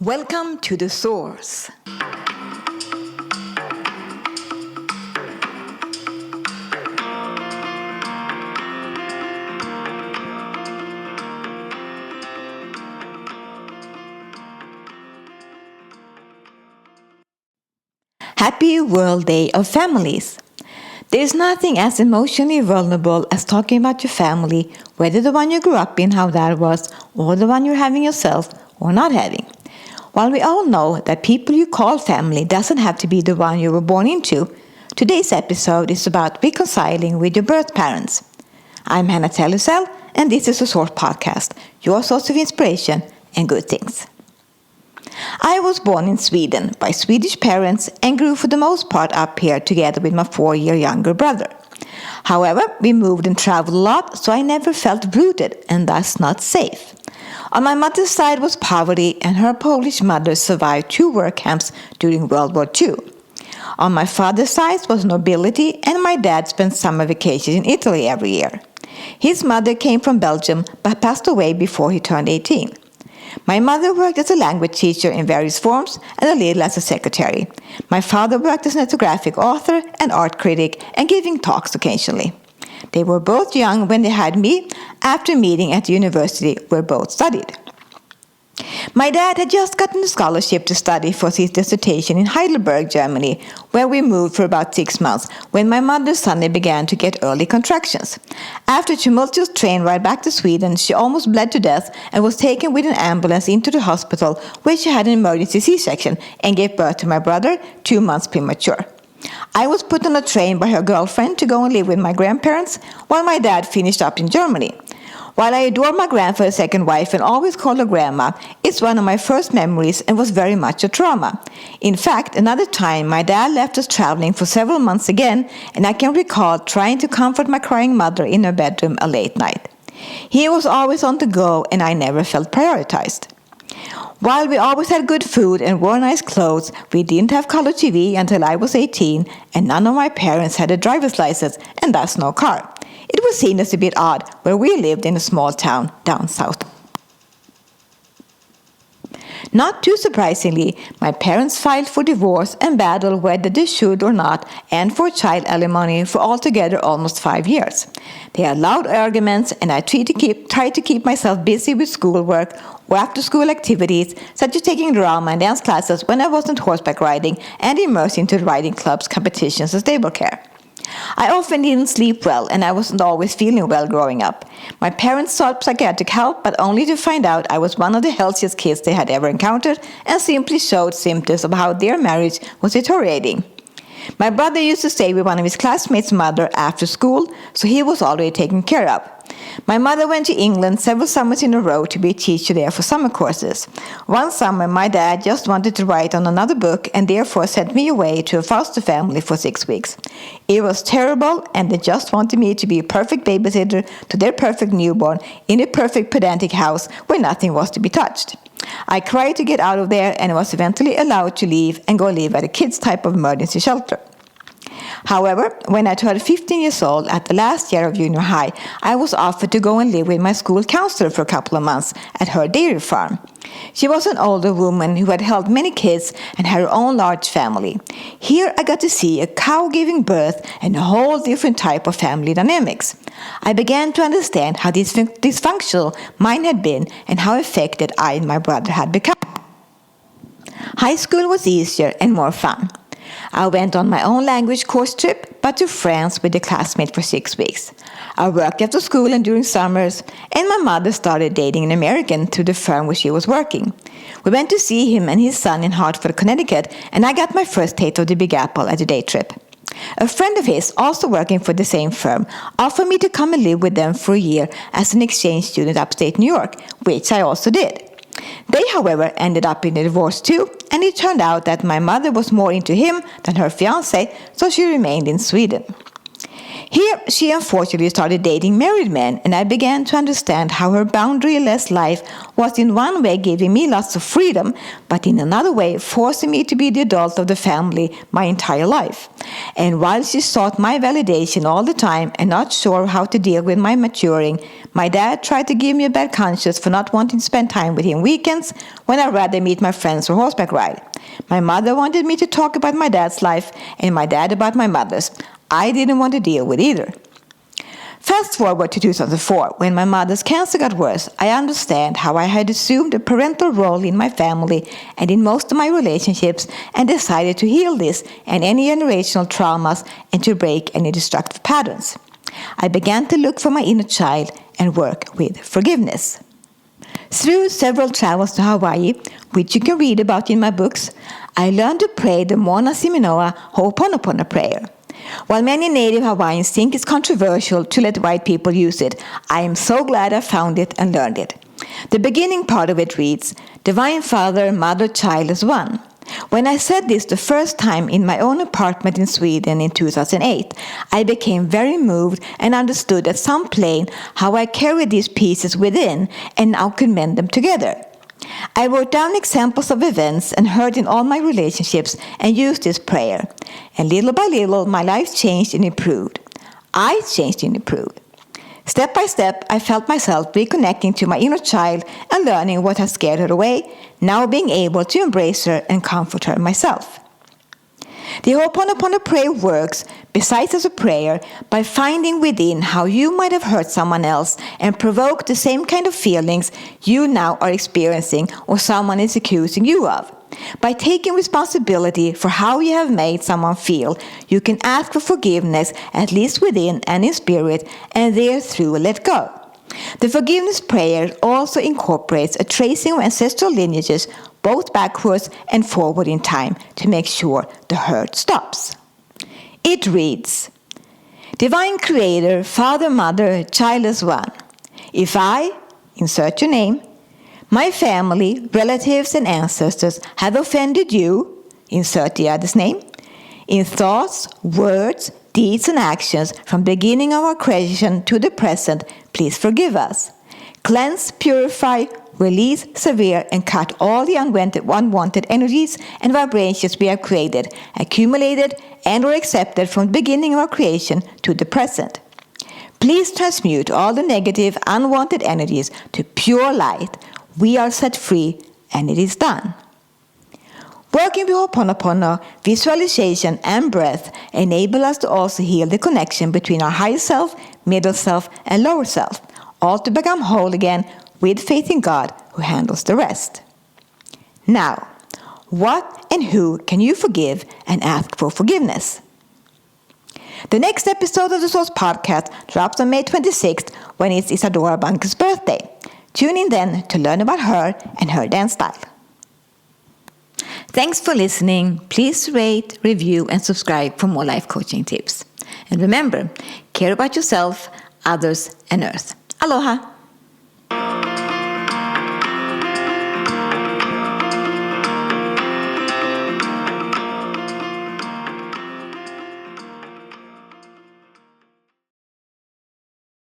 Welcome to the source. Happy World Day of Families. There is nothing as emotionally vulnerable as talking about your family, whether the one you grew up in, how that was, or the one you're having yourself or not having. While we all know that people you call family doesn't have to be the one you were born into, today's episode is about reconciling with your birth parents. I'm Hannah Tellusel, and this is the Source Podcast, your source of inspiration and good things. I was born in Sweden by Swedish parents and grew for the most part up here together with my 4-year younger brother. However, we moved and traveled a lot, so I never felt rooted and thus not safe. On my mother's side was poverty, and her Polish mother survived 2 work camps during World War II. On my father's side was nobility, and my dad spent summer vacations in Italy every year. His mother came from Belgium but passed away before he turned 18. My mother worked as a language teacher in various forms and a little as a secretary. My father worked as an ethnographic author and art critic and giving talks occasionally. They were both young when they had me, after meeting at the university where both studied. My dad had just gotten a scholarship to study for his dissertation in Heidelberg, Germany, where we moved for about 6 months when my mother suddenly began to get early contractions. After a tumultuous train ride back to Sweden, she almost bled to death and was taken with an ambulance into the hospital where she had an emergency C-section and gave birth to my brother 2 months premature. I was put on a train by her girlfriend to go and live with my grandparents while my dad finished up in Germany. While I adore my grandfather's second wife and always call her grandma, it's one of my first memories and was very much a trauma. In fact, another time my dad left us traveling for several months again, and I can recall trying to comfort my crying mother in her bedroom a late night. He was always on the go and I never felt prioritized. While we always had good food and wore nice clothes, we didn't have color TV until I was 18, and none of my parents had a driver's license and thus no car. It was seen as a bit odd where we lived in a small town down south. Not too surprisingly, my parents filed for divorce and battled whether they should or not, and for child alimony for altogether almost 5 years. They had loud arguments, and I tried to keep myself busy with schoolwork or after-school activities, such as taking drama and dance classes when I wasn't horseback riding, and immersed into riding clubs, competitions, and stable care. I often didn't sleep well, and I wasn't always feeling well growing up. My parents sought psychiatric help, but only to find out I was one of the healthiest kids they had ever encountered, and simply showed symptoms of how their marriage was deteriorating. My brother used to stay with one of his classmates' mother after school, so he was already taken care of. My mother went to England several summers in a row to be a teacher there for summer courses. One summer, my dad just wanted to write on another book and therefore sent me away to a foster family for 6 weeks. It was terrible, and they just wanted me to be a perfect babysitter to their perfect newborn in a perfect pedantic house where nothing was to be touched. I cried to get out of there and was eventually allowed to leave and go live at a kids' type of emergency shelter. However, when I turned 15 years old at the last year of junior high, I was offered to go and live with my school counselor for a couple of months at her dairy farm. She was an older woman who had held many kids and had her own large family. Here I got to see a cow giving birth and a whole different type of family dynamics. I began to understand how dysfunctional mine had been and how affected I and my brother had become. High school was easier and more fun. I went on my own language course trip, but to France with a classmate for 6 weeks. I worked after school and during summers, and my mother started dating an American through the firm where she was working. We went to see him and his son in Hartford, Connecticut, and I got my first taste of the Big Apple at a day trip. A friend of his, also working for the same firm, offered me to come and live with them for a year as an exchange student upstate New York, which I also did. They, however, ended up in a divorce too, and it turned out that my mother was more into him than her fiancé, so she remained in Sweden. Here, she unfortunately started dating married men, and I began to understand how her boundaryless life was in one way giving me lots of freedom, but in another way forcing me to be the adult of the family my entire life. And while she sought my validation all the time and not sure how to deal with my maturing, my dad tried to give me a bad conscience for not wanting to spend time with him weekends when I'd rather meet my friends or horseback ride. My mother wanted me to talk about my dad's life and my dad about my mother's. I didn't want to deal with either. Fast forward to 2004, when my mother's cancer got worse, I understand how I had assumed a parental role in my family and in most of my relationships and decided to heal this and any generational traumas and to break any destructive patterns. I began to look for my inner child and work with forgiveness. Through several travels to Hawaii, which you can read about in my books, I learned to pray the Morrnah Simeona Ho'oponopono prayer. While many native Hawaiians think it's controversial to let white people use it, I am so glad I found it and learned it. The beginning part of it reads, Divine Father, Mother, Child as one. When I said this the first time in my own apartment in Sweden in 2008, I became very moved and understood at some plane how I carried these pieces within and now could mend them together. I wrote down examples of events and heard in all my relationships and used this prayer. And little by little, my life changed and improved. I changed and improved. Step by step, I felt myself reconnecting to my inner child and learning what had scared her away, now being able to embrace her and comfort her myself. The Ho'oponopono prayer works, besides as a prayer, by finding within how you might have hurt someone else and provoked the same kind of feelings you now are experiencing or someone is accusing you of. By taking responsibility for how you have made someone feel, you can ask for forgiveness, at least within and in spirit, and therethrough let go. The forgiveness prayer also incorporates a tracing of ancestral lineages, both backwards and forward in time, to make sure the hurt stops. It reads, Divine Creator, Father, Mother, Child as one. If I, insert your name, my family, relatives, and ancestors have offended you, insert the other's name, in thoughts, words, deeds, and actions from the beginning of our creation to the present, please forgive us. Cleanse, purify, release, sever, and cut all the unwanted energies and vibrations we have created, accumulated, and or accepted from the beginning of our creation to the present. Please transmute all the negative, unwanted energies to pure light. We are set free, and it is done. Working with Ho'oponopono, visualization, and breath enable us to also heal the connection between our higher self, middle self, and lower self, all to become whole again with faith in God who handles the rest. Now, what and who can you forgive and ask for forgiveness? The next episode of the Source Podcast drops on May 26th when it's Isadora Bunker's birthday. Tune in then to learn about her and her dance style. Thanks for listening. Please rate, review, and subscribe for more life coaching tips. And remember, care about yourself, others, and Earth. Aloha!